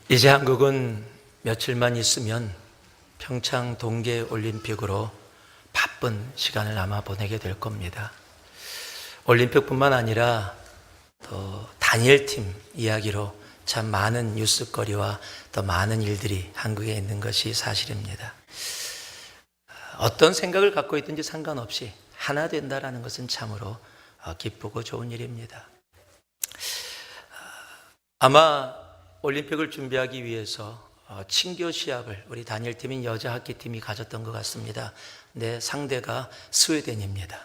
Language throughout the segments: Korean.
이제 한국은 며칠만 있으면 평창 동계올림픽으로 바쁜 시간을 아마 보내게 될 겁니다. 올림픽뿐만 아니라 또 단일팀 이야기로 참 많은 뉴스거리와 또 많은 일들이 한국에 있는 것이 사실입니다. 어떤 생각을 갖고 있든지 상관없이 하나 된다라는 것은 참으로 기쁘고 좋은 일입니다. 아마 올림픽을 준비하기 위해서 친교 시합을 우리 단일팀인 여자 하키팀이 가졌던 것 같습니다. 근데 상대가 스웨덴입니다.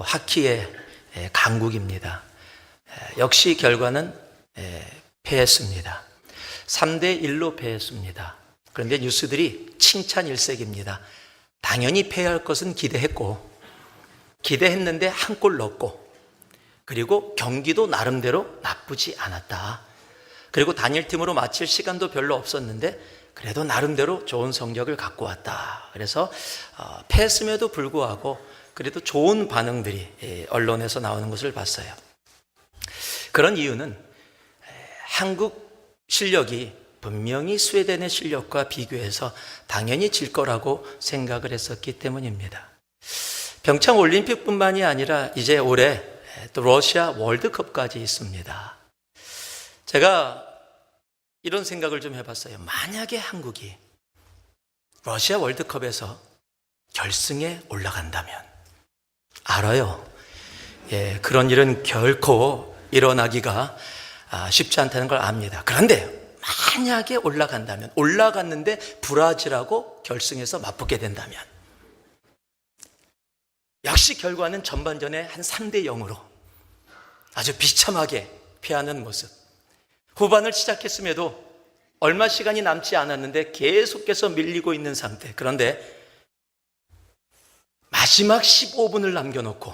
하키의 강국입니다. 역시 결과는 패했습니다. 3대1로 패했습니다. 그런데 뉴스들이 칭찬 일색입니다. 당연히 패할 것은 기대했는데 한 골 넣었고, 그리고 경기도 나름대로 나쁘지 않았다. 그리고 단일팀으로 마칠 시간도 별로 없었는데 그래도 나름대로 좋은 성적을 갖고 왔다. 그래서 패했음에도 불구하고 그래도 좋은 반응들이 언론에서 나오는 것을 봤어요. 그런 이유는 한국 실력이 분명히 스웨덴의 실력과 비교해서 당연히 질 거라고 생각을 했었기 때문입니다. 평창 올림픽뿐만이 아니라 이제 올해 또 러시아 월드컵까지 있습니다. 제가 이런 생각을 좀 해봤어요. 만약에 한국이 러시아 월드컵에서 결승에 올라간다면, 알아요. 그런 일은 결코 일어나기가 쉽지 않다는 걸 압니다. 그런데 만약에 올라갔는데 브라질하고 결승에서 맞붙게 된다면, 역시 결과는 전반전에 한 3대0으로 아주 비참하게 패하는 모습. 후반을 시작했음에도 얼마 시간이 남지 않았는데 계속해서 밀리고 있는 상태. 그런데 마지막 15분을 남겨놓고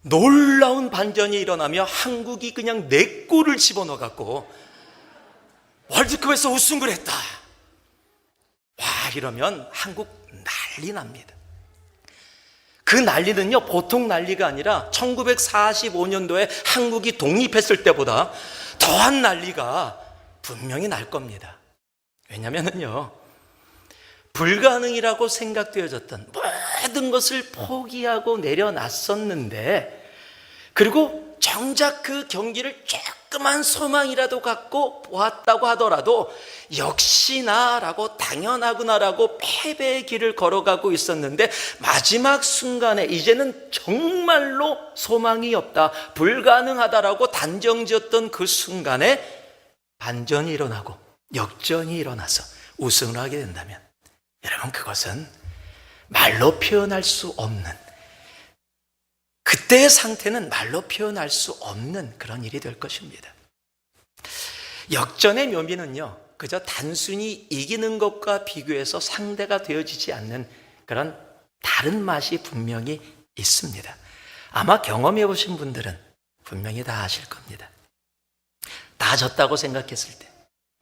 놀라운 반전이 일어나며 한국이 그냥 4골을 집어넣어갖고 월드컵에서 우승을 했다. 와, 이러면 한국 난리 납니다. 그 난리는요, 보통 난리가 아니라 1945년도에 한국이 독립했을 때보다 더한 난리가 분명히 날 겁니다. 왜냐면은요, 불가능이라고 생각되어졌던 모든 것을 포기하고 내려놨었는데, 그리고 정작 그 경기를 조그만 소망이라도 갖고 보았다고 하더라도 역시나라고 당연하구나라고 패배의 길을 걸어가고 있었는데, 마지막 순간에 이제는 정말로 소망이 없다, 불가능하다라고 단정지었던 그 순간에 반전이 일어나고 역전이 일어나서 우승을 하게 된다면, 여러분, 그것은 말로 표현할 수 없는, 그때의 상태는 말로 표현할 수 없는 그런 일이 될 것입니다. 역전의 묘미는요, 그저 단순히 이기는 것과 비교해서 상대가 되어지지 않는 그런 다른 맛이 분명히 있습니다. 아마 경험해 보신 분들은 분명히 다 아실 겁니다. 다 졌다고 생각했을 때,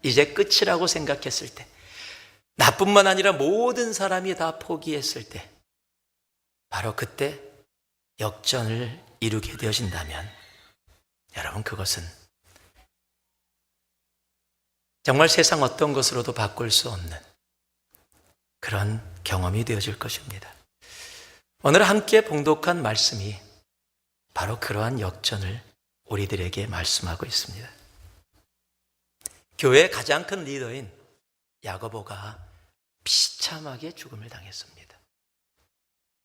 이제 끝이라고 생각했을 때, 나뿐만 아니라 모든 사람이 다 포기했을 때, 바로 그때 역전을 이루게 되어진다면, 여러분, 그것은 정말 세상 어떤 것으로도 바꿀 수 없는 그런 경험이 되어질 것입니다. 오늘 함께 봉독한 말씀이 바로 그러한 역전을 우리들에게 말씀하고 있습니다. 교회의 가장 큰 리더인 야고보가 비참하게 죽음을 당했습니다.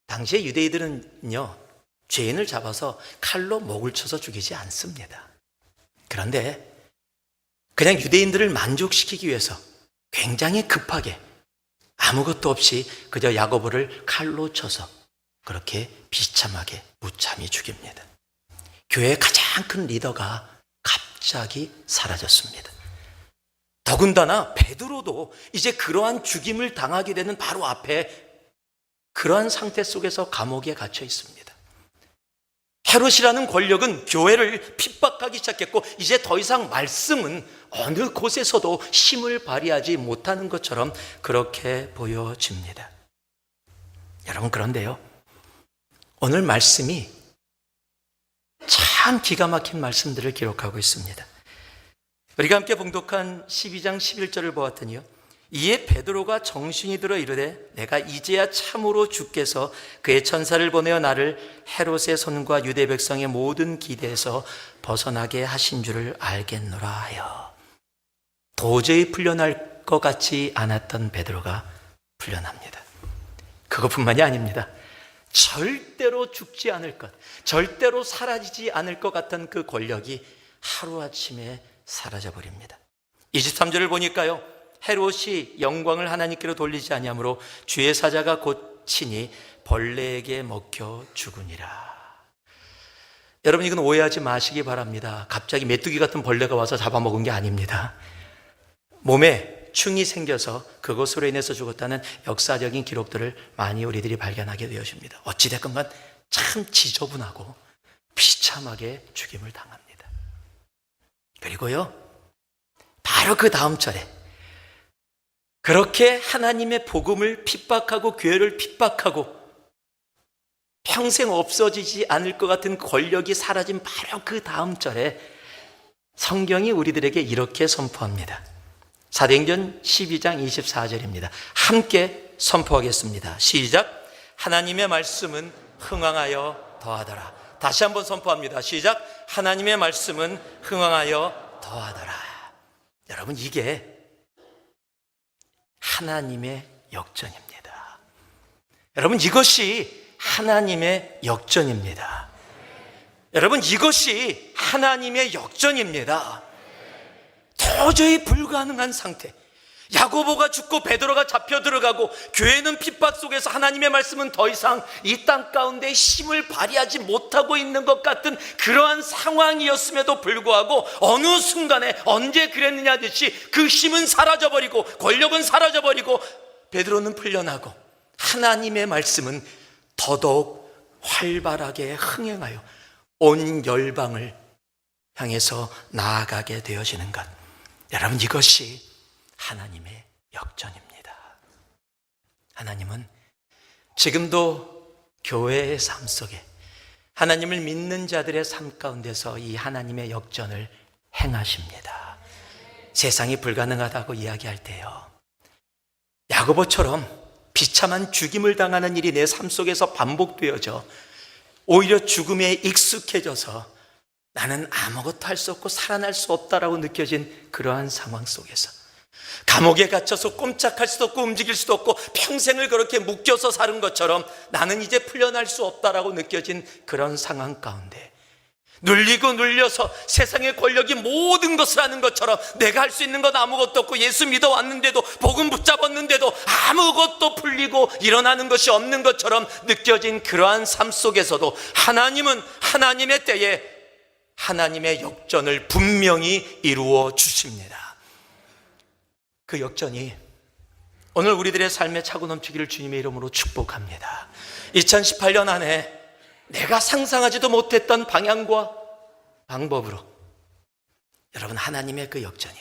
당시에 유대인들은요, 죄인을 잡아서 칼로 목을 쳐서 죽이지 않습니다. 그런데 그냥 유대인들을 만족시키기 위해서 굉장히 급하게 아무것도 없이 그저 야고보를 칼로 쳐서 그렇게 비참하게 무참히 죽입니다. 교회의 가장 큰 리더가 갑자기 사라졌습니다. 더군다나 베드로도 이제 그러한 죽임을 당하게 되는 바로 앞에 그러한 상태 속에서 감옥에 갇혀 있습니다. 헤롯이라는 권력은 교회를 핍박하기 시작했고, 이제 더 이상 말씀은 어느 곳에서도 힘을 발휘하지 못하는 것처럼 그렇게 보여집니다. 여러분, 그런데요, 오늘 말씀이 참 참 기가 막힌 말씀들을 기록하고 있습니다. 우리가 함께 봉독한 12장 11절을 보았더니요, 이에 베드로가 정신이 들어 이르되 내가 이제야 참으로 주께서 그의 천사를 보내어 나를 헤롯의 손과 유대 백성의 모든 기대에서 벗어나게 하신 줄을 알겠노라 하여. 도저히 풀려날 것 같지 않았던 베드로가 풀려납니다. 그것뿐만이 아닙니다. 절대로 죽지 않을 것, 절대로 사라지지 않을 것 같던 그 권력이 하루아침에 사라져버립니다. 23절을 보니까요, 헤롯이 영광을 하나님께로 돌리지 아니하므로 주의 사자가 곧 친히 벌레에게 먹혀 죽으니라. 여러분, 이건 오해하지 마시기 바랍니다. 갑자기 메뚜기 같은 벌레가 와서 잡아먹은 게 아닙니다. 몸에 충이 생겨서 그것으로 인해서 죽었다는 역사적인 기록들을 많이 우리들이 발견하게 되어집니다. 어찌됐건 간 참 지저분하고 비참하게 죽임을 당합니다. 그리고요, 바로 그 다음 절에 그렇게 하나님의 복음을 핍박하고 교회를 핍박하고 평생 없어지지 않을 것 같은 권력이 사라진 바로 그 다음 절에 성경이 우리들에게 이렇게 선포합니다. 사도행전 12장 24절입니다. 함께 선포하겠습니다. 시작. 하나님의 말씀은 흥왕하여 더하더라. 다시 한번 선포합니다. 시작. 하나님의 말씀은 흥왕하여 더하더라. 여러분, 이게 하나님의 역전입니다. 여러분, 이것이 하나님의 역전입니다. 여러분, 이것이 하나님의 역전입니다. 도저히 불가능한 상태, 야고보가 죽고 베드로가 잡혀 들어가고 교회는 핍박 속에서 하나님의 말씀은 더 이상 이 땅 가운데 힘을 발휘하지 못하고 있는 것 같은 그러한 상황이었음에도 불구하고 어느 순간에 언제 그랬느냐 듯이 그 힘은 사라져버리고 권력은 사라져버리고 베드로는 풀려나고 하나님의 말씀은 더더욱 활발하게 흥행하여 온 열방을 향해서 나아가게 되어지는 것. 여러분, 이것이 하나님의 역전입니다. 하나님은 지금도 교회의 삶 속에 하나님을 믿는 자들의 삶 가운데서 이 하나님의 역전을 행하십니다. 세상이 불가능하다고 이야기할 때요, 야고보처럼 비참한 죽임을 당하는 일이 내 삶 속에서 반복되어져 오히려 죽음에 익숙해져서 나는 아무것도 할 수 없고 살아날 수 없다라고 느껴진 그러한 상황 속에서 감옥에 갇혀서 꼼짝할 수도 없고 움직일 수도 없고 평생을 그렇게 묶여서 사는 것처럼 나는 이제 풀려날 수 없다라고 느껴진 그런 상황 가운데 눌리고 눌려서 세상의 권력이 모든 것을 하는 것처럼 내가 할 수 있는 건 아무것도 없고 예수 믿어왔는데도 복음 붙잡았는데도 아무것도 풀리고 일어나는 것이 없는 것처럼 느껴진 그러한 삶 속에서도 하나님은 하나님의 때에 하나님의 역전을 분명히 이루어 주십니다. 그 역전이 오늘 우리들의 삶에 차고 넘치기를 주님의 이름으로 축복합니다. 2018년 안에 내가 상상하지도 못했던 방향과 방법으로 여러분, 하나님의 그 역전이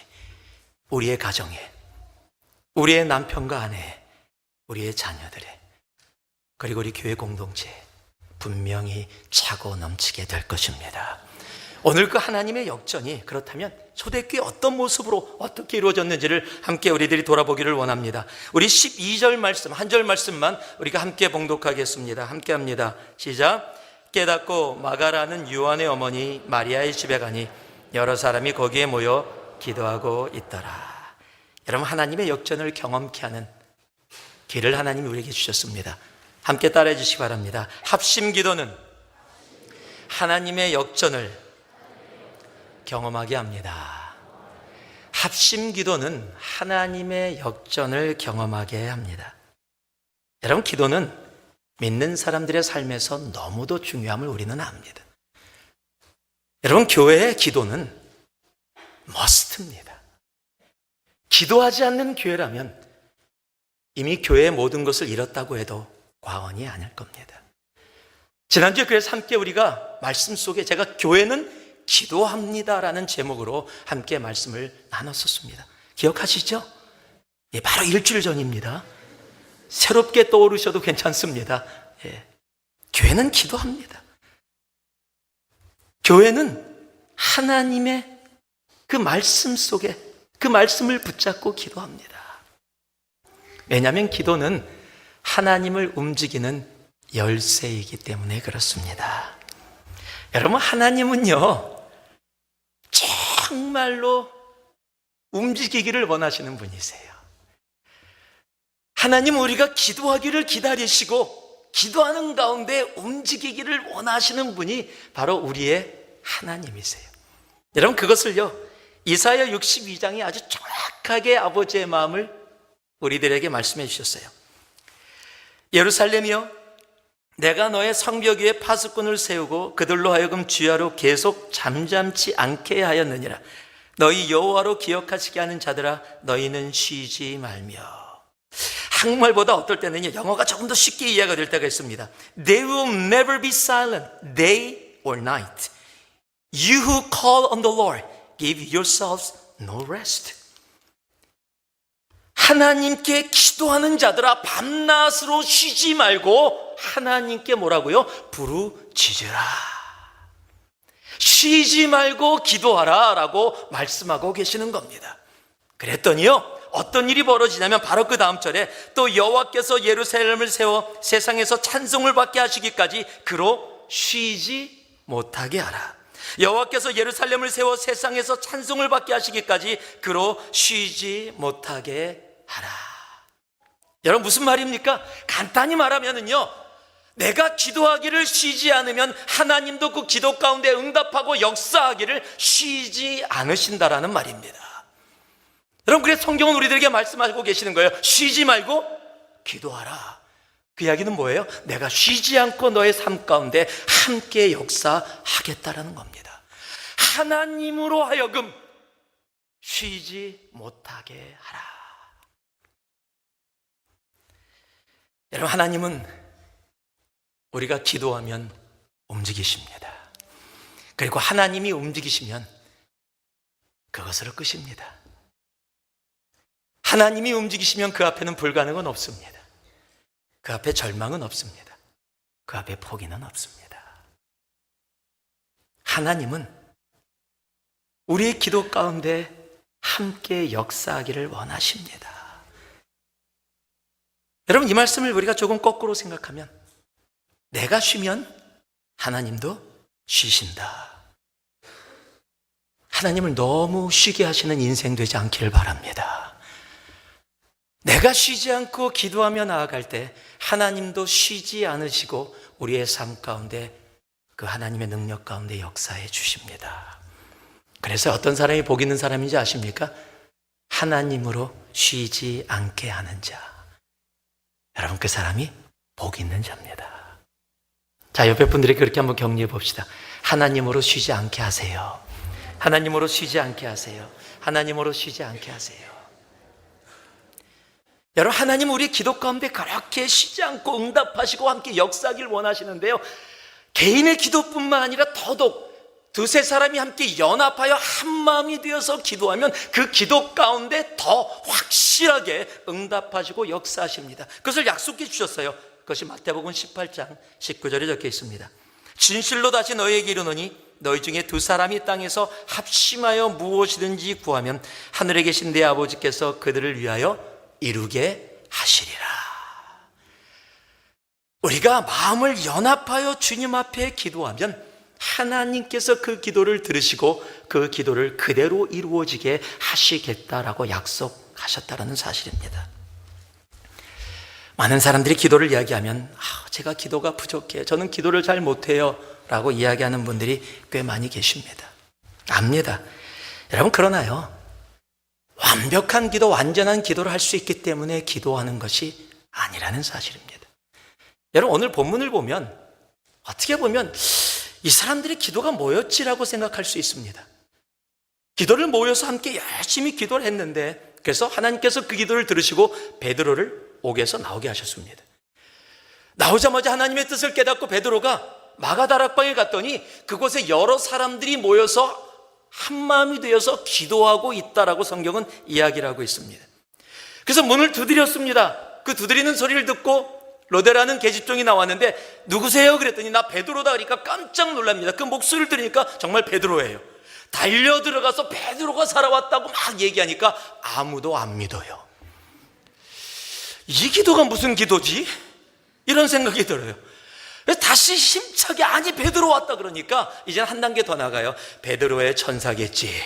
우리의 가정에, 우리의 남편과 아내에, 우리의 자녀들에, 그리고 우리 교회 공동체에 분명히 차고 넘치게 될 것입니다. 오늘 그 하나님의 역전이 그렇다면 초대교회 어떤 모습으로 어떻게 이루어졌는지를 함께 우리들이 돌아보기를 원합니다. 우리 12절 말씀, 한 절 말씀만 우리가 함께 봉독하겠습니다. 함께 합니다. 시작. 깨닫고 마가라는 요한의 어머니 마리아의 집에 가니 여러 사람이 거기에 모여 기도하고 있더라. 여러분, 하나님의 역전을 경험케 하는 길을 하나님이 우리에게 주셨습니다. 함께 따라해 주시기 바랍니다. 합심 기도는 하나님의 역전을 경험하게 합니다. 합심 기도는 하나님의 역전을 경험하게 합니다. 여러분, 기도는 믿는 사람들의 삶에서 너무도 중요함을 우리는 압니다. 여러분, 교회의 기도는 머스트입니다. 기도하지 않는 교회라면 이미 교회의 모든 것을 잃었다고 해도 과언이 아닐 겁니다. 지난주에 그래서 함께 우리가 말씀 속에 제가 교회는 기도합니다라는 제목으로 함께 말씀을 나눴었습니다. 기억하시죠? 예, 바로 일주일 전입니다. 새롭게 떠오르셔도 괜찮습니다. 예, 교회는 기도합니다. 교회는 하나님의 그 말씀 속에 그 말씀을 붙잡고 기도합니다. 왜냐하면 기도는 하나님을 움직이는 열쇠이기 때문에 그렇습니다. 여러분, 하나님은요, 정말로 움직이기를 원하시는 분이세요. 하나님, 우리가 기도하기를 기다리시고 기도하는 가운데 움직이기를 원하시는 분이 바로 우리의 하나님이세요. 여러분, 그것을요, 이사야 62장이 아주 정확하게 아버지의 마음을 우리들에게 말씀해 주셨어요. 예루살렘이여, 내가 너의 성벽 위에 파수꾼을 세우고 그들로 하여금 주야로 계속 잠잠치 않게 하였느니라. 너희 여호와로 기억하시게 하는 자들아, 너희는 쉬지 말며. 한국말보다 어떨 때는요, 영어가 조금 더 쉽게 이해가 될 때가 있습니다. They will never be silent, day or night. You who call on the Lord, give yourselves no rest. 하나님께 기도하는 자들아, 밤낮으로 쉬지 말고 하나님께 뭐라고요? 부르짖으라. 쉬지 말고 기도하라 라고 말씀하고 계시는 겁니다. 그랬더니요, 어떤 일이 벌어지냐면 바로 그 다음 절에 또 여호와께서 예루살렘을 세워 세상에서 찬송을 받게 하시기까지 그로 쉬지 못하게 하라. 여호와께서 예루살렘을 세워 세상에서 찬송을 받게 하시기까지 그로 쉬지 못하게 하라. 여러분, 무슨 말입니까? 간단히 말하면은요, 내가 기도하기를 쉬지 않으면 하나님도 그 기도 가운데 응답하고 역사하기를 쉬지 않으신다라는 말입니다. 여러분, 그래서 성경은 우리들에게 말씀하고 계시는 거예요. 쉬지 말고 기도하라. 그 이야기는 뭐예요? 내가 쉬지 않고 너의 삶 가운데 함께 역사하겠다라는 겁니다. 하나님으로 하여금 쉬지 못하게 하라. 여러분, 하나님은 우리가 기도하면 움직이십니다. 그리고 하나님이 움직이시면 그것으로 끝입니다. 하나님이 움직이시면 그 앞에는 불가능은 없습니다. 그 앞에 절망은 없습니다. 그 앞에 포기는 없습니다. 하나님은 우리의 기도 가운데 함께 역사하기를 원하십니다. 여러분, 이 말씀을 우리가 조금 거꾸로 생각하면 내가 쉬면 하나님도 쉬신다. 하나님을 너무 쉬게 하시는 인생 되지 않기를 바랍니다. 내가 쉬지 않고 기도하며 나아갈 때 하나님도 쉬지 않으시고 우리의 삶 가운데 그 하나님의 능력 가운데 역사해 주십니다. 그래서 어떤 사람이 복 있는 사람인지 아십니까? 하나님으로 쉬지 않게 하는 자. 여러분, 그 사람이 복 있는 자입니다. 자, 옆에 분들이 그렇게 한번 격려해 봅시다. 하나님으로 쉬지 않게 하세요. 하나님으로 쉬지 않게 하세요. 하나님으로 쉬지 않게 하세요. 여러분, 하나님 우리의 기도 가운데 그렇게 쉬지 않고 응답하시고 함께 역사하길 원하시는데요, 개인의 기도뿐만 아니라 더더욱 두세 사람이 함께 연합하여 한 마음이 되어서 기도하면 그 기도 가운데 더 확실하게 응답하시고 역사하십니다. 그것을 약속해 주셨어요. 그것이 마태복음 18장 19절에 적혀 있습니다. 진실로 다시 너희에게 이르노니 너희 중에 두 사람이 땅에서 합심하여 무엇이든지 구하면 하늘에 계신 내 아버지께서 그들을 위하여 이루게 하시리라. 우리가 마음을 연합하여 주님 앞에 기도하면 하나님께서 그 기도를 들으시고 그 기도를 그대로 이루어지게 하시겠다라고 약속하셨다는 사실입니다. 많은 사람들이 기도를 이야기하면 제가 기도가 부족해요, 저는 기도를 잘 못해요 라고 이야기하는 분들이 꽤 많이 계십니다. 압니다. 여러분, 그러나요, 완벽한 기도, 완전한 기도를 할 수 있기 때문에 기도하는 것이 아니라는 사실입니다. 여러분, 오늘 본문을 보면 어떻게 보면 이 사람들의 기도가 뭐였지라고 생각할 수 있습니다. 기도를 모여서 함께 열심히 기도를 했는데, 그래서 하나님께서 그 기도를 들으시고 베드로를 옥에서 나오게 하셨습니다. 나오자마자 하나님의 뜻을 깨닫고 베드로가 마가다락방에 갔더니 그곳에 여러 사람들이 모여서 한 마음이 되어서 기도하고 있다라고 성경은 이야기를 하고 있습니다. 그래서 문을 두드렸습니다. 그 두드리는 소리를 듣고 로데라는 계집종이 나왔는데 누구세요? 그랬더니 나 베드로다 그러니까 깜짝 놀랍니다. 그 목소리를 들으니까 정말 베드로예요. 달려 들어가서 베드로가 살아왔다고 막 얘기하니까 아무도 안 믿어요. 이 기도가 무슨 기도지? 이런 생각이 들어요. 다시 힘차게 아니 베드로 왔다 그러니까 이제는 한 단계 더 나가요. 베드로의 천사겠지.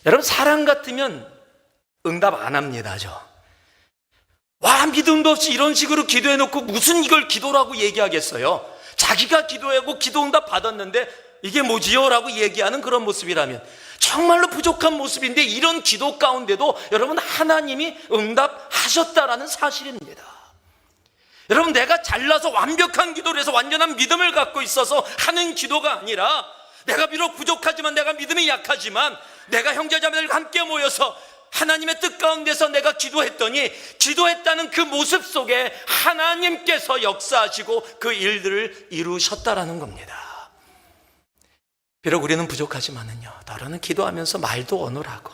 여러분 사람 같으면 응답 안 합니다. 와 믿음도 없이 이런 식으로 기도해놓고 무슨 이걸 기도라고 얘기하겠어요. 자기가 기도하고 기도 응답 받았는데 이게 뭐지요? 라고 얘기하는 그런 모습이라면 정말로 부족한 모습인데 이런 기도 가운데도 여러분 하나님이 응답하셨다라는 사실입니다. 여러분 내가 잘나서 완벽한 기도를 해서 완전한 믿음을 갖고 있어서 하는 기도가 아니라 내가 비록 부족하지만 내가 믿음이 약하지만 내가 형제자매들과 함께 모여서 하나님의 뜻 가운데서 내가 기도했더니 기도했다는 그 모습 속에 하나님께서 역사하시고 그 일들을 이루셨다라는 겁니다. 비록 우리는 부족하지만은요, 너로는 기도하면서 말도 어눌하고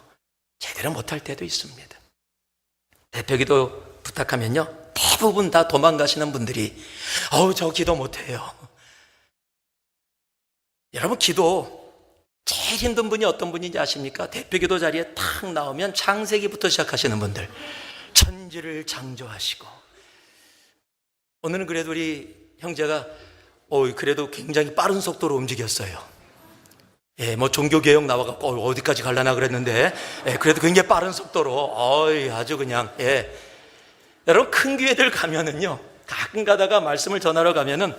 제대로 못할 때도 있습니다. 대표기도 부탁하면요, 대부분 다 도망가시는 분들이 저 기도 못해요. 여러분 기도 제일 힘든 분이 어떤 분인지 아십니까? 대표기도 자리에 탁 나오면 창세기부터 시작하시는 분들, 천지를 창조하시고. 오늘은 그래도 우리 형제가 그래도 굉장히 빠른 속도로 움직였어요. 종교개혁 나와갖고 어디까지 갈라나 그랬는데 그래도 굉장히 빠른 속도로 아주 그냥 여러분 큰 교회들 가면은요, 가끔 가다가 말씀을 전하러 가면은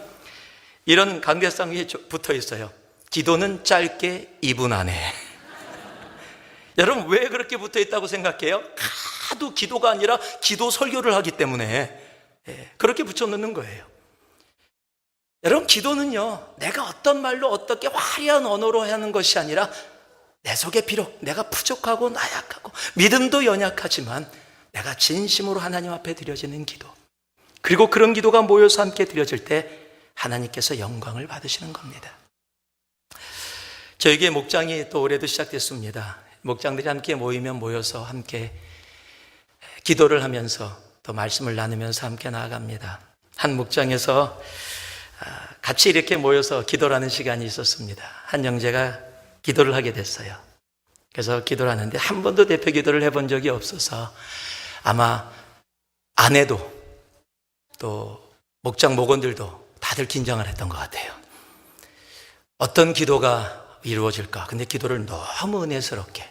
이런 강대상이 붙어 있어요. 기도는 짧게 2분 안에. 여러분 왜 그렇게 붙어 있다고 생각해요? 하도 기도가 아니라 기도 설교를 하기 때문에 그렇게 붙여놓는 거예요. 여러분 기도는요, 내가 어떤 말로 어떻게 화려한 언어로 하는 것이 아니라 내 속에 비록 내가 부족하고 나약하고 믿음도 연약하지만 내가 진심으로 하나님 앞에 드려지는 기도, 그리고 그런 기도가 모여서 함께 드려질 때 하나님께서 영광을 받으시는 겁니다. 저에게 목장이 또 올해도 시작됐습니다. 목장들이 함께 모이면 모여서 함께 기도를 하면서 또 말씀을 나누면서 함께 나아갑니다. 한 목장에서 같이 이렇게 모여서 기도를 하는 시간이 있었습니다. 한 형제가 기도를 하게 됐어요. 그래서 기도를 하는데 한 번도 대표 기도를 해본 적이 없어서 아마 아내도 또 목장 목원들도 다들 긴장을 했던 것 같아요. 어떤 기도가 이루어질까? 근데 기도를 너무 은혜스럽게,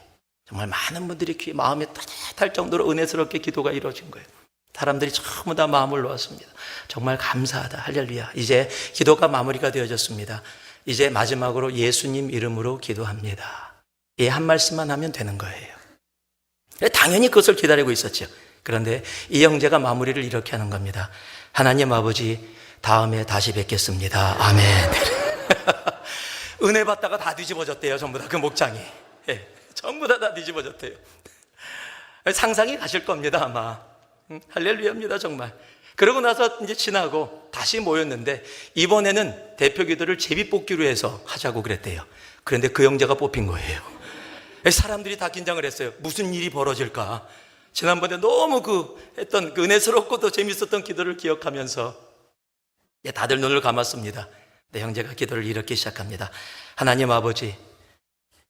정말 많은 분들이 마음에 따뜻할 정도로 은혜스럽게 기도가 이루어진 거예요. 사람들이 전부 다 마음을 놓았습니다. 정말 감사하다. 할렐루야. 이제 기도가 마무리가 되어졌습니다. 이제 마지막으로 예수님 이름으로 기도합니다. 이 한 말씀만 하면 되는 거예요. 당연히 그것을 기다리고 있었죠. 그런데 이 형제가 마무리를 이렇게 하는 겁니다. 하나님 아버지, 다음에 다시 뵙겠습니다. 아멘. 은혜 받다가 다 뒤집어졌대요. 전부 다 그 목장이. 전부 다 뒤집어졌대요. 상상이 가실 겁니다, 아마. 할렐루야입니다, 정말. 그러고 나서 이제 지나고 다시 모였는데 이번에는 대표 기도를 제비뽑기로 해서 하자고 그랬대요. 그런데 그 형제가 뽑힌 거예요. 사람들이 다 긴장을 했어요. 무슨 일이 벌어질까? 지난번에 너무 했던 은혜스럽고 또 재밌었던 기도를 기억하면서 다들 눈을 감았습니다. 네, 형제가 기도를 이렇게 시작합니다. 하나님 아버지,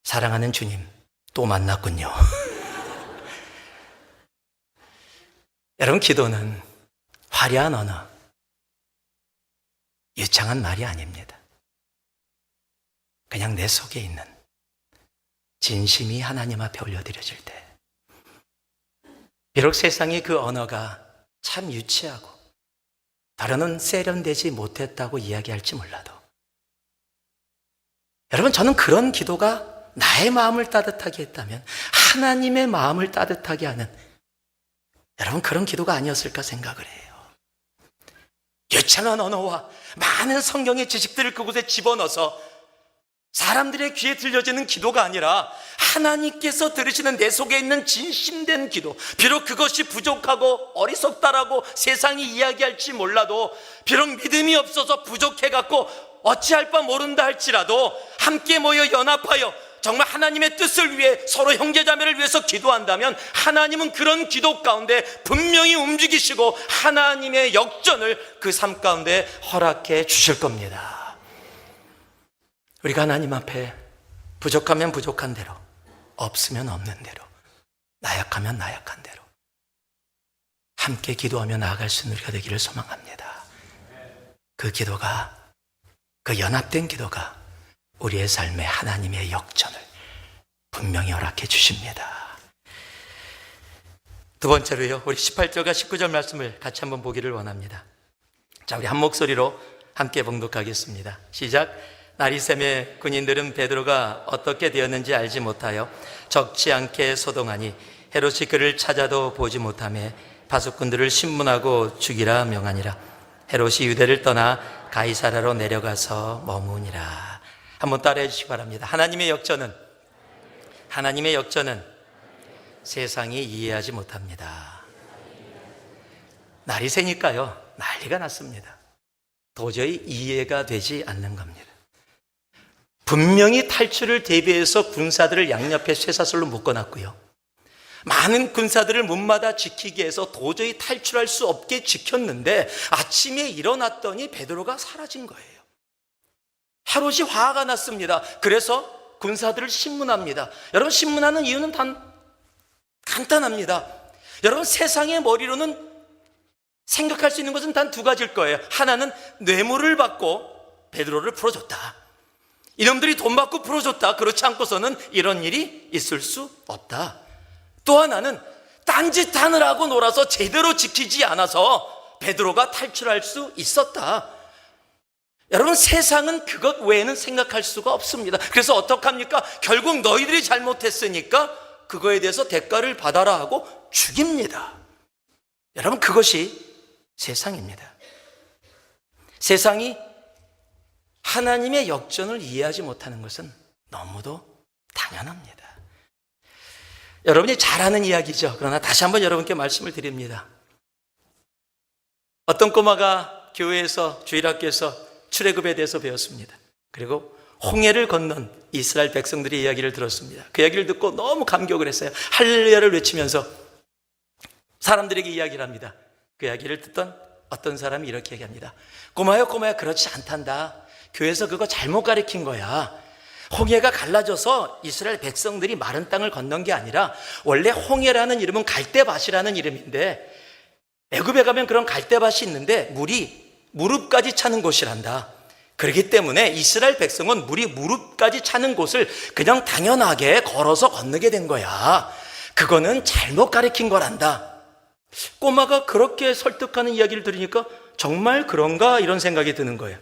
사랑하는 주님, 또 만났군요. 여러분 기도는 화려한 언어, 유창한 말이 아닙니다. 그냥 내 속에 있는 진심이 하나님 앞에 올려드려질 때, 비록 세상의 그 언어가 참 유치하고 다루는 세련되지 못했다고 이야기할지 몰라도, 여러분 저는 그런 기도가 나의 마음을 따뜻하게 했다면 하나님의 마음을 따뜻하게 하는, 여러분 그런 기도가 아니었을까 생각을 해요. 유창한 언어와 많은 성경의 지식들을 그곳에 집어넣어서 사람들의 귀에 들려지는 기도가 아니라 하나님께서 들으시는 내 속에 있는 진심된 기도, 비록 그것이 부족하고 어리석다라고 세상이 이야기할지 몰라도, 비록 믿음이 없어서 부족해갖고 어찌할 바 모른다 할지라도 함께 모여 연합하여 정말 하나님의 뜻을 위해 서로 형제자매를 위해서 기도한다면 하나님은 그런 기도 가운데 분명히 움직이시고 하나님의 역전을 그 삶 가운데 허락해 주실 겁니다. 우리가 하나님 앞에 부족하면 부족한 대로, 없으면 없는 대로, 나약하면 나약한 대로 함께 기도하며 나아갈 수 있는 우리가 되기를 소망합니다. 그 기도가, 그 연합된 기도가 우리의 삶에 하나님의 역전을 분명히 허락해 주십니다. 두 번째로요, 우리 18절과 19절 말씀을 같이 한번 보기를 원합니다. 자, 우리 한 목소리로 함께 봉독하겠습니다. 시작. 나리샘의 군인들은 베드로가 어떻게 되었는지 알지 못하여 적지 않게 소동하니 헤롯이 그를 찾아도 보지 못하며 파수꾼들을 신문하고 죽이라 명하니라. 헤롯이 유대를 떠나 가이사라로 내려가서 머무니라. 한번 따라해 주시기 바랍니다. 하나님의 역전은 세상이 이해하지 못합니다. 날이 새니까요, 난리가 났습니다. 도저히 이해가 되지 않는 겁니다. 분명히 탈출을 대비해서 군사들을 양옆에 쇠사슬로 묶어놨고요, 많은 군사들을 문마다 지키기 위해서 도저히 탈출할 수 없게 지켰는데 아침에 일어났더니 베드로가 사라진 거예요. 헤롯이 화가 났습니다. 그래서 군사들을 신문합니다. 여러분, 신문하는 이유는 간단합니다. 여러분, 세상의 머리로는 생각할 수 있는 것은 단 두 가지일 거예요. 하나는 뇌물을 받고 베드로를 풀어줬다. 이놈들이 돈 받고 풀어줬다. 그렇지 않고서는 이런 일이 있을 수 없다. 또 하나는 딴짓하느라고 놀아서 제대로 지키지 않아서 베드로가 탈출할 수 있었다. 여러분, 세상은 그것 외에는 생각할 수가 없습니다. 그래서 어떡합니까? 결국 너희들이 잘못했으니까 그거에 대해서 대가를 받아라 하고 죽입니다. 여러분, 그것이 세상입니다. 세상이 하나님의 역전을 이해하지 못하는 것은 너무도 당연합니다. 여러분이 잘 아는 이야기죠. 그러나 다시 한번 여러분께 말씀을 드립니다. 어떤 꼬마가 교회에서, 주일학교에서 출애굽에 대해서 배웠습니다. 그리고 홍해를 건넌 이스라엘 백성들의 이야기를 들었습니다. 그 이야기를 듣고 너무 감격을 했어요. 할렐루야를 외치면서 사람들에게 이야기를 합니다. 그 이야기를 듣던 어떤 사람이 이렇게 얘기합니다. 꼬마야, 그렇지 않단다. 교회에서 그거 잘못 가르친 거야. 홍해가 갈라져서 이스라엘 백성들이 마른 땅을 건넌 게 아니라 원래 홍해라는 이름은 갈대밭이라는 이름인데 애굽에 가면 그런 갈대밭이 있는데 물이 무릎까지 차는 곳이란다. 그렇기 때문에 이스라엘 백성은 물이 무릎까지 차는 곳을 그냥 당연하게 걸어서 건너게 된 거야. 그거는 잘못 가르친 거란다. 꼬마가 그렇게 설득하는 이야기를 들으니까 정말 그런가 이런 생각이 드는 거예요.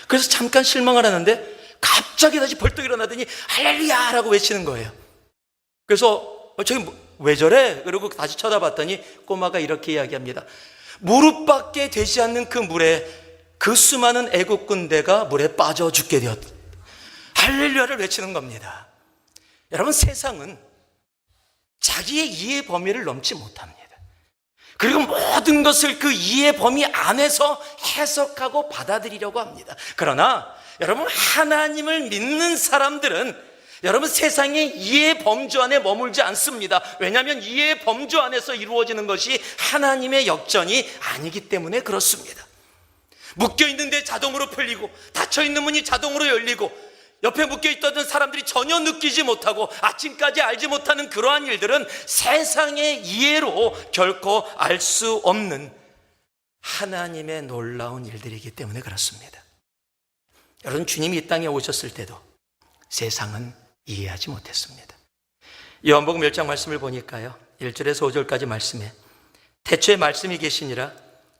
그래서 잠깐 실망을 하는데 갑자기 다시 벌떡 일어나더니 할렐루야라고 외치는 거예요. 그래서 저기 왜 저래? 그러고 다시 쳐다봤더니 꼬마가 이렇게 이야기합니다. 무릎밖에 되지 않는 그 물에 그 수많은 애국 군대가 물에 빠져 죽게 되었다. 할렐루야를 외치는 겁니다. 여러분, 세상은 자기의 이해 범위를 넘지 못합니다. 그리고 모든 것을 그 이해 범위 안에서 해석하고 받아들이려고 합니다. 그러나 여러분, 하나님을 믿는 사람들은 여러분 세상의 이해 범주 안에 머물지 않습니다. 왜냐하면 이해 범주 안에서 이루어지는 것이 하나님의 역전이 아니기 때문에 그렇습니다. 묶여있는데 자동으로 풀리고 닫혀있는 문이 자동으로 열리고 옆에 묶여있던 사람들이 전혀 느끼지 못하고 아침까지 알지 못하는 그러한 일들은 세상의 이해로 결코 알 수 없는 하나님의 놀라운 일들이기 때문에 그렇습니다. 여러분, 주님이 이 땅에 오셨을 때도 세상은 이해하지 못했습니다. 요한복음 1장 말씀을 보니까요, 1절에서 5절까지 말씀에 태초에 말씀이 계시니라.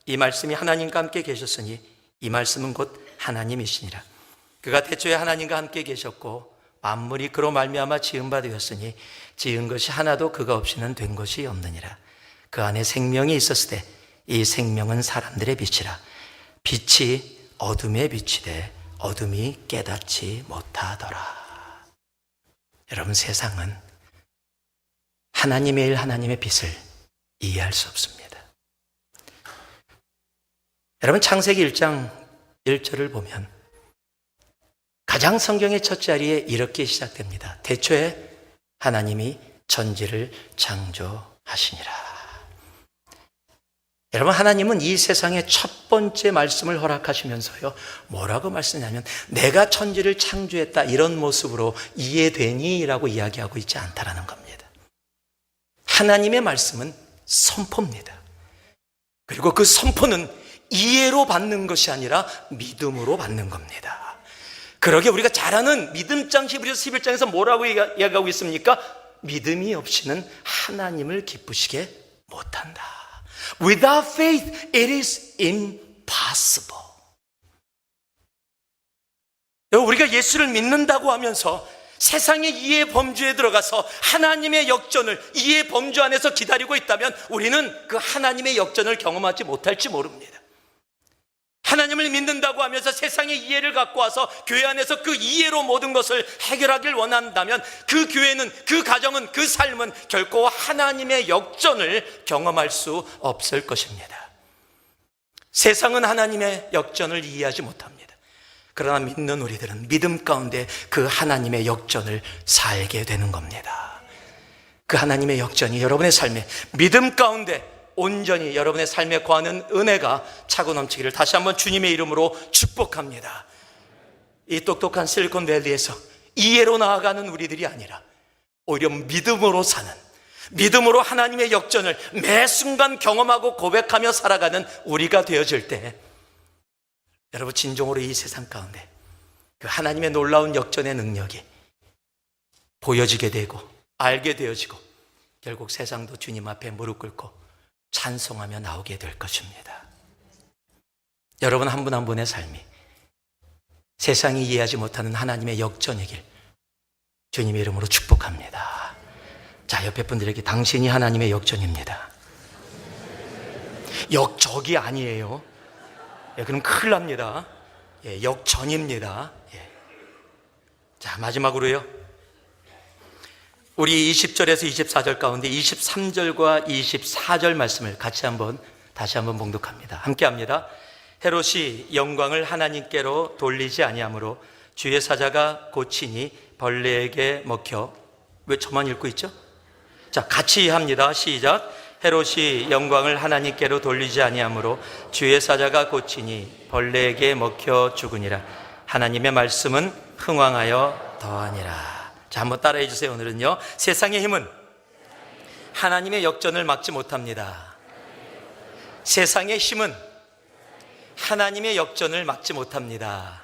이 말씀이 하나님과 함께 계셨으니 이 말씀은 곧 하나님이시니라. 그가 태초에 하나님과 함께 계셨고 만물이 그로 말미암아 지은 바 되었으니 지은 것이 하나도 그가 없이는 된 것이 없느니라. 그 안에 생명이 있었을 때 이 생명은 사람들의 빛이라. 빛이 어둠에 비치되 어둠이 깨닫지 못하더라. 여러분, 세상은 하나님의 일, 하나님의 빛을 이해할 수 없습니다. 여러분, 창세기 1장 1절을 보면 가장 성경의 첫 자리에 이렇게 시작됩니다. 태초에 하나님이 천지를 창조하시니라. 여러분, 하나님은 이 세상의 첫 번째 말씀을 허락하시면서요, 뭐라고 말씀하냐면 내가 천지를 창조했다, 이런 모습으로 이해되니? 라고 이야기하고 있지 않다라는 겁니다. 하나님의 말씀은 선포입니다. 그리고 그 선포는 이해로 받는 것이 아니라 믿음으로 받는 겁니다. 그러게 우리가 잘 아는 믿음장 히브리서 11장에서 뭐라고 이야기하고 있습니까? 믿음이 없이는 하나님을 기쁘시게 못한다. Without faith, it is impossible. 우리가 예수를 믿는다고 하면서 세상의 이해 범주에 들어가서 하나님의 역전을 이해 범주 안에서 기다리고 있다면 우리는 그 하나님의 역전을 경험하지 못할지 모릅니다. 하나님을 믿는다고 하면서 세상의 이해를 갖고 와서 교회 안에서 그 이해로 모든 것을 해결하길 원한다면 그 교회는, 그 가정은, 그 삶은 결코 하나님의 역전을 경험할 수 없을 것입니다. 세상은 하나님의 역전을 이해하지 못합니다. 그러나 믿는 우리들은 믿음 가운데 그 하나님의 역전을 살게 되는 겁니다. 그 하나님의 역전이 여러분의 삶에 믿음 가운데 온전히 여러분의 삶에 거하는 은혜가 차고 넘치기를 다시 한번 주님의 이름으로 축복합니다. 이 똑똑한 실리콘밸리에서 이해로 나아가는 우리들이 아니라 오히려 믿음으로 사는, 믿음으로 하나님의 역전을 매 순간 경험하고 고백하며 살아가는 우리가 되어질 때 여러분, 진정으로 이 세상 가운데 그 하나님의 놀라운 역전의 능력이 보여지게 되고 알게 되어지고 결국 세상도 주님 앞에 무릎 꿇고 찬송하며 나오게 될 것입니다. 여러분 한 분 한 분의 삶이 세상이 이해하지 못하는 하나님의 역전이길 주님의 이름으로 축복합니다. 자, 옆에 분들에게 당신이 하나님의 역전입니다. 역적이 아니에요. 그럼 큰일 납니다. 역전입니다. 자, 마지막으로요, 우리 20절에서 24절 가운데 23절과 24절 말씀을 다시 한번 봉독합니다. 함께 합니다. 헤롯이 영광을 하나님께로 돌리지 아니하므로 주의 사자가 고치니 벌레에게 먹혀. 왜 저만 읽고 있죠? 자, 같이 합니다. 시작. 헤롯이 영광을 하나님께로 돌리지 아니하므로 주의 사자가 고치니 벌레에게 먹혀 죽으니라. 하나님의 말씀은 흥왕하여 더하니라. 자, 한번 따라해 주세요. 오늘은요, 세상의 힘은 하나님의 역전을 막지 못합니다. 세상의 힘은 하나님의 역전을 막지 못합니다.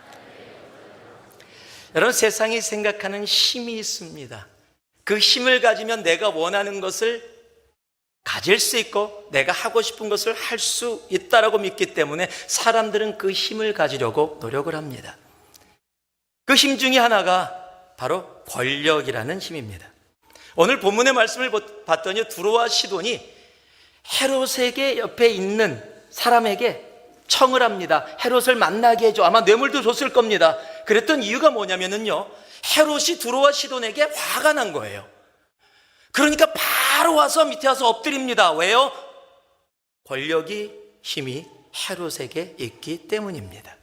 여러분, 세상이 생각하는 힘이 있습니다. 그 힘을 가지면 내가 원하는 것을 가질 수 있고 내가 하고 싶은 것을 할 수 있다라고 믿기 때문에 사람들은 그 힘을 가지려고 노력을 합니다. 그 힘 중에 하나가 바로 권력이라는 힘입니다. 오늘 본문의 말씀을 봤더니 두로와 시돈이 헤롯에게 옆에 있는 사람에게 청을 합니다. 헤롯을 만나게 해줘. 아마 뇌물도 줬을 겁니다. 그랬던 이유가 뭐냐면요, 헤롯이 두로와 시돈에게 화가 난 거예요. 그러니까 바로 와서 밑에 와서 엎드립니다. 왜요? 권력이, 힘이 헤롯에게 있기 때문입니다.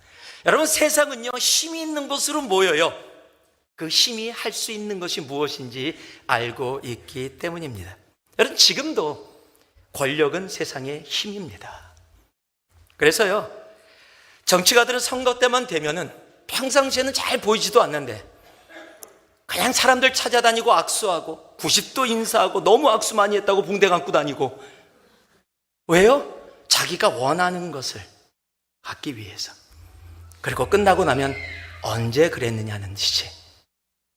여러분, 세상은요, 힘이 있는 곳으로 모여요. 그 힘이 할 수 있는 것이 무엇인지 알고 있기 때문입니다. 여러분, 지금도 권력은 세상의 힘입니다. 그래서요, 정치가들은 선거 때만 되면은 평상시에는 잘 보이지도 않는데 그냥 사람들 찾아다니고 악수하고 90도 인사하고 너무 악수 많이 했다고 붕대 감고 다니고. 왜요? 자기가 원하는 것을 갖기 위해서. 그리고 끝나고 나면 언제 그랬느냐는 듯이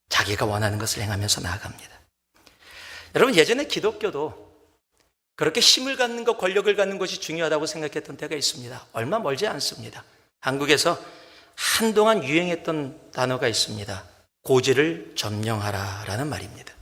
자기가 원하는 것을 행하면서 나아갑니다. 여러분, 예전에 기독교도 그렇게 힘을 갖는 것, 권력을 갖는 것이 중요하다고 생각했던 때가 있습니다. 얼마 멀지 않습니다. 한국에서 한동안 유행했던 단어가 있습니다. 고지를 점령하라라는 말입니다.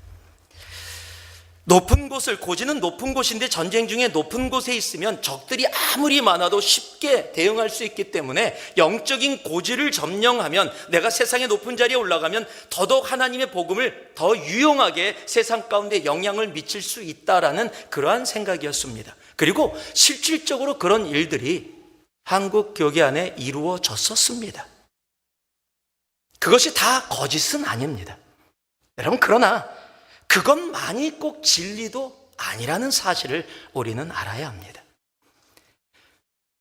높은 곳을, 고지는 높은 곳인데 전쟁 중에 높은 곳에 있으면 적들이 아무리 많아도 쉽게 대응할 수 있기 때문에 영적인 고지를 점령하면, 내가 세상의 높은 자리에 올라가면 더더욱 하나님의 복음을 더 유용하게 세상 가운데 영향을 미칠 수 있다라는 그러한 생각이었습니다. 그리고 실질적으로 그런 일들이 한국 교회 안에 이루어졌었습니다. 그것이 다 거짓은 아닙니다. 여러분, 그러나 그것만이 꼭 진리도 아니라는 사실을 우리는 알아야 합니다.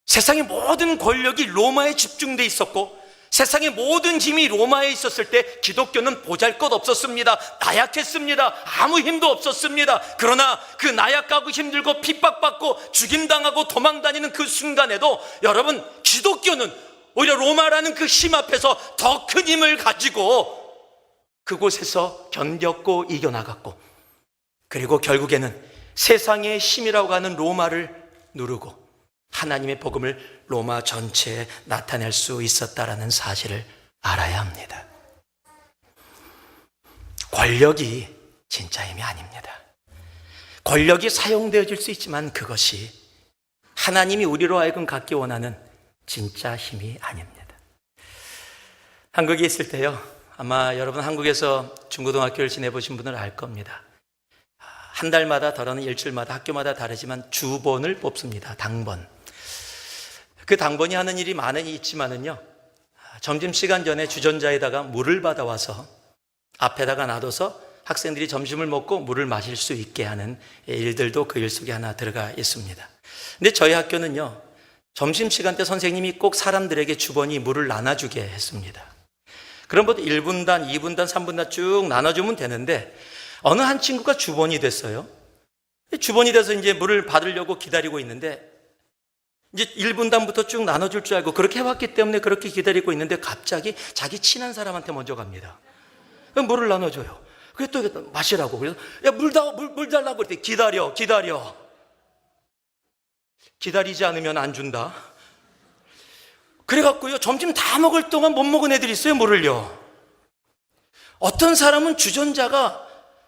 세상의 모든 권력이 로마에 집중돼 있었고 세상의 모든 힘이 로마에 있었을 때 기독교는 보잘것없었습니다. 나약했습니다. 아무 힘도 없었습니다. 그러나 그 나약하고 힘들고 핍박받고 죽임당하고 도망다니는 그 순간에도 여러분, 기독교는 오히려 로마라는 그 힘 앞에서 더 큰 힘을 가지고 그곳에서 견뎠고 이겨나갔고, 그리고 결국에는 세상의 힘이라고 하는 로마를 누르고 하나님의 복음을 로마 전체에 나타낼 수 있었다라는 사실을 알아야 합니다. 권력이 진짜 힘이 아닙니다. 권력이 사용되어질 수 있지만 그것이 하나님이 우리로 하여금 갖기 원하는 진짜 힘이 아닙니다. 한국에 있을 때요, 아마 여러분 한국에서 중고등학교를 지내보신 분은 알 겁니다. 한 달마다 더러는 일주일마다 학교마다 다르지만 주본을 뽑습니다. 당번. 그 당번이 하는 일이 많이 있지만은요, 점심시간 전에 주전자에다가 물을 받아와서 앞에다가 놔둬서 학생들이 점심을 먹고 물을 마실 수 있게 하는 일들도 그 일 속에 하나 들어가 있습니다. 근데 저희 학교는요, 점심시간 때 선생님이 꼭 사람들에게 주번이 물을 나눠주게 했습니다. 그럼 뭐 1분단, 2분단, 3분단 쭉 나눠주면 되는데 어느 한 친구가 주번이 됐어요. 주번이 돼서 이제 물을 받으려고 기다리고 있는데 이제 1분단부터 쭉 나눠줄 줄 알고 그렇게 해왔기 때문에 그렇게 기다리고 있는데 갑자기 자기 친한 사람한테 먼저 갑니다. 물을 나눠줘요. 그래 또 마시라고. 그래서 야, 물 달라고 그랬더니 기다려. 기다리지 않으면 안 준다. 그래갖고요, 점심 다 먹을 동안 못 먹은 애들이 있어요, 물을요. 어떤 사람은 주전자가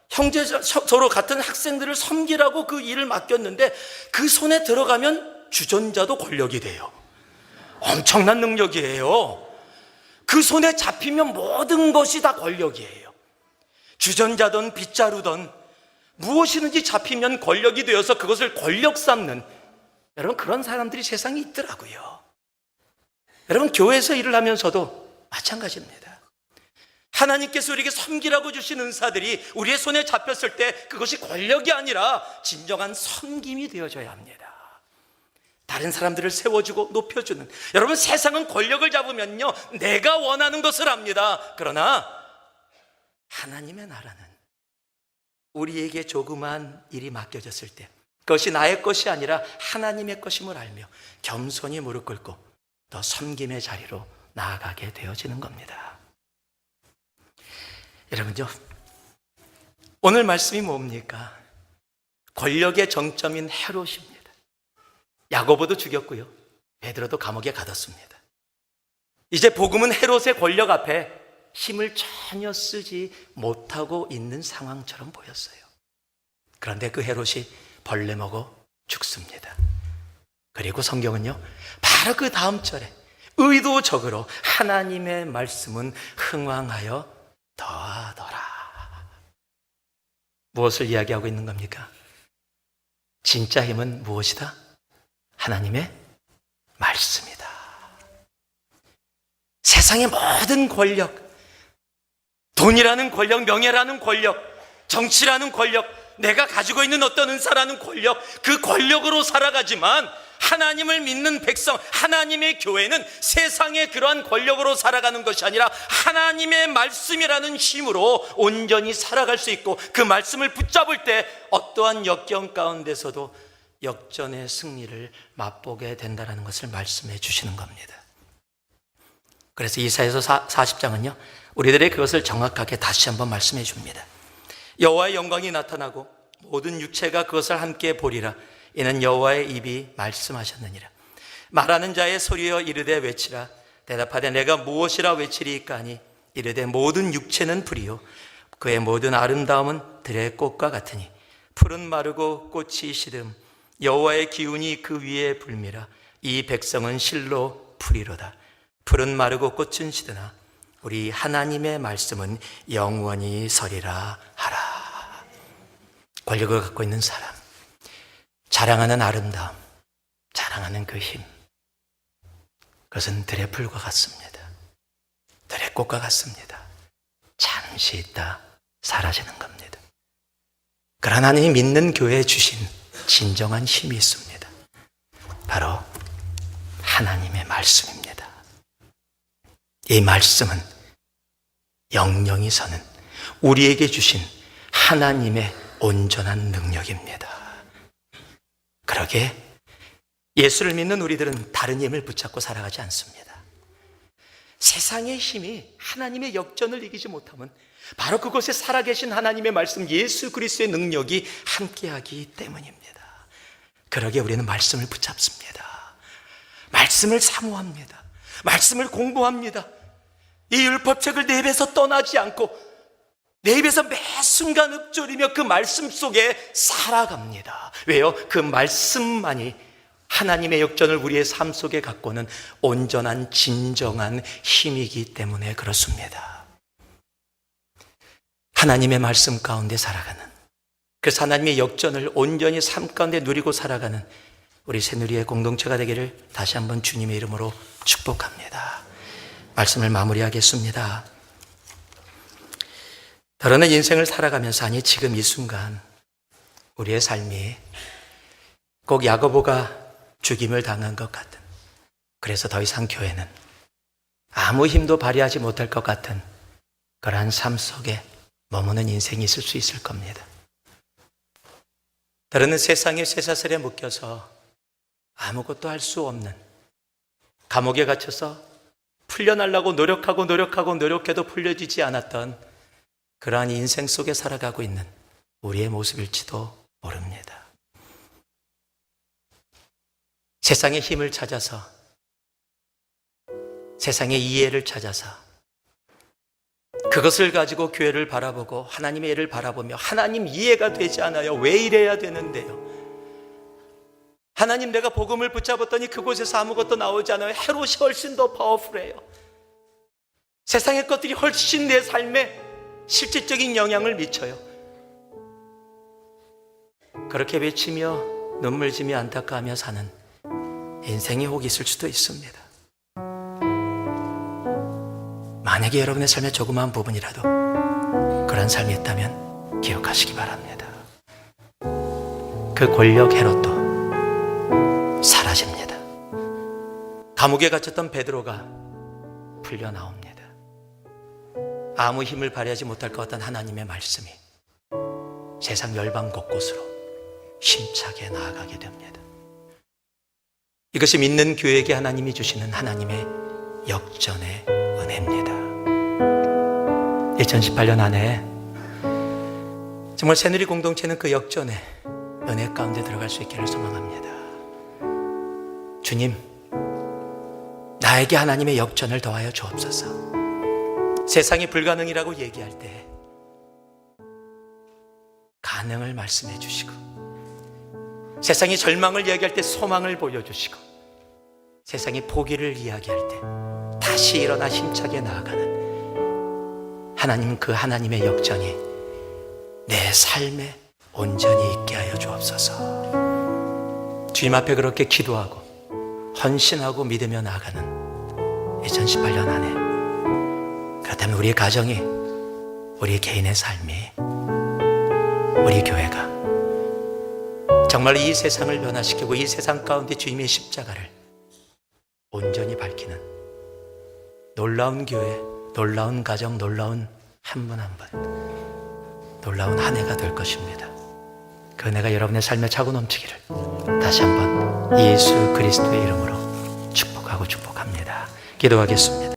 형제 서로 같은 학생들을 섬기라고 그 일을 맡겼는데 그 손에 들어가면 주전자도 권력이 돼요. 엄청난 능력이에요. 그 손에 잡히면 모든 것이 다 권력이에요. 주전자든 빗자루든 무엇이든지 잡히면 권력이 되어서 그것을 권력 삼는, 여러분, 그런 사람들이 세상에 있더라고요. 여러분, 교회에서 일을 하면서도 마찬가지입니다. 하나님께서 우리에게 섬기라고 주신 은사들이 우리의 손에 잡혔을 때 그것이 권력이 아니라 진정한 섬김이 되어져야 합니다. 다른 사람들을 세워주고 높여주는, 여러분, 세상은 권력을 잡으면요 내가 원하는 것을 합니다. 그러나 하나님의 나라는 우리에게 조그만 일이 맡겨졌을 때 그것이 나의 것이 아니라 하나님의 것임을 알며 겸손히 무릎 꿇고 더 섬김의 자리로 나아가게 되어지는 겁니다. 여러분요, 오늘 말씀이 뭡니까? 권력의 정점인 헤롯입니다. 야고보도 죽였고요, 베드로도 감옥에 가뒀습니다. 이제 복음은 헤롯의 권력 앞에 힘을 전혀 쓰지 못하고 있는 상황처럼 보였어요. 그런데 그 헤롯이 벌레 먹어 죽습니다. 그리고 성경은요, 바로 그 다음 절에 의도적으로 하나님의 말씀은 흥왕하여 더하더라. 무엇을 이야기하고 있는 겁니까? 진짜 힘은 무엇이다? 하나님의 말씀이다. 세상의 모든 권력, 돈이라는 권력, 명예라는 권력, 정치라는 권력, 내가 가지고 있는 어떤 은사라는 권력, 그 권력으로 살아가지만 하나님을 믿는 백성, 하나님의 교회는 세상의 그러한 권력으로 살아가는 것이 아니라 하나님의 말씀이라는 힘으로 온전히 살아갈 수 있고, 그 말씀을 붙잡을 때 어떠한 역경 가운데서도 역전의 승리를 맛보게 된다는 것을 말씀해 주시는 겁니다. 그래서 이사야서 40장은요 우리들의 그것을 정확하게 다시 한번 말씀해 줍니다. 여호와의 영광이 나타나고 모든 육체가 그것을 함께 보리라. 이는 여호와의 입이 말씀하셨느니라. 말하는 자의 소리여 이르되 외치라. 대답하되 내가 무엇이라 외치리이까 하니 이르되 모든 육체는 불이요 그의 모든 아름다움은 들의 꽃과 같으니 풀은 마르고 꽃이 시듬 여호와의 기운이 그 위에 불미라. 이 백성은 실로 풀이로다. 풀은 마르고 꽃은 시드나 우리 하나님의 말씀은 영원히 서리라 하라. 권력을 갖고 있는 사람, 자랑하는 아름다움, 자랑하는 그 힘, 그것은 들의 풀과 같습니다. 들의 꽃과 같습니다. 잠시 있다 사라지는 겁니다. 그러나 하나님이 믿는 교회에 주신 진정한 힘이 있습니다. 바로 하나님의 말씀입니다. 이 말씀은 영영이 서는 우리에게 주신 하나님의 온전한 능력입니다. 그러게 예수를 믿는 우리들은 다른 힘을 붙잡고 살아가지 않습니다. 세상의 힘이 하나님의 역전을 이기지 못하면 바로 그곳에 살아계신 하나님의 말씀 예수 그리스도의 능력이 함께하기 때문입니다. 그러기에 우리는 말씀을 붙잡습니다. 말씀을 사모합니다. 말씀을 공부합니다. 이 율법책을 내 입에서 떠나지 않고 내 입에서 매 순간 읊조리며 그 말씀 속에 살아갑니다. 왜요? 그 말씀만이 하나님의 역전을 우리의 삶 속에 갖고는 온전한 진정한 힘이기 때문에 그렇습니다. 하나님의 말씀 가운데 살아가는, 그래서 하나님의 역전을 온전히 삶 가운데 누리고 살아가는 우리 새누리의 공동체가 되기를 다시 한번 주님의 이름으로 축복합니다. 말씀을 마무리하겠습니다. 더러는 인생을 살아가면서, 아니 지금 이 순간 우리의 삶이 꼭 야고보가 죽임을 당한 것 같은, 그래서 더 이상 교회는 아무 힘도 발휘하지 못할 것 같은 그러한 삶 속에 머무는 인생이 있을 수 있을 겁니다. 더러는 세상의 쇠사슬에 묶여서 아무것도 할 수 없는, 감옥에 갇혀서 풀려나려고 노력해도 풀려지지 않았던 그러한 인생 속에 살아가고 있는 우리의 모습일지도 모릅니다. 세상의 힘을 찾아서, 세상의 이해를 찾아서 그것을 가지고 교회를 바라보고 하나님의 일을 바라보며 하나님 이해가 되지 않아요. 왜 이래야 되는데요? 하나님, 내가 복음을 붙잡았더니 그곳에서 아무것도 나오지 않아요. 헤롯이 훨씬 더 파워풀해요. 세상의 것들이 훨씬 내 삶에 실질적인 영향을 미쳐요. 그렇게 외치며 눈물 지며 안타까워하며 사는 인생이 혹 있을 수도 있습니다. 만약에 여러분의 삶의 조그마한 부분이라도 그런 삶이 있다면 기억하시기 바랍니다. 그 권력 헤롯도 사라집니다. 감옥에 갇혔던 베드로가 풀려 나옵니다. 아무 힘을 발휘하지 못할 것 같던 하나님의 말씀이 세상 열방 곳곳으로 힘차게 나아가게 됩니다. 이것이 믿는 교회에게 하나님이 주시는 하나님의 역전의 은혜입니다. 2018년 안에 정말 새누리 공동체는 그 역전의 은혜 가운데 들어갈 수 있기를 소망합니다. 주님, 나에게 하나님의 역전을 더하여 주옵소서. 세상이 불가능이라고 얘기할 때 가능을 말씀해 주시고, 세상이 절망을 이야기할 때 소망을 보여주시고, 세상이 포기를 이야기할 때 다시 일어나 힘차게 나아가는 하나님, 그 하나님의 역전이 내 삶에 온전히 있게 하여 주옵소서. 주님 앞에 그렇게 기도하고 헌신하고 믿으며 나아가는 2018년 안에, 그렇다면 우리의 가정이, 우리 개인의 삶이, 우리 교회가 정말 이 세상을 변화시키고 이 세상 가운데 주님의 십자가를 온전히 밝히는 놀라운 교회, 놀라운 가정, 놀라운 한 분 한 분, 놀라운 한 해가 될 것입니다. 그 은혜가 여러분의 삶에 차고 넘치기를 다시 한번 예수 그리스도의 이름으로 축복합니다. 기도하겠습니다.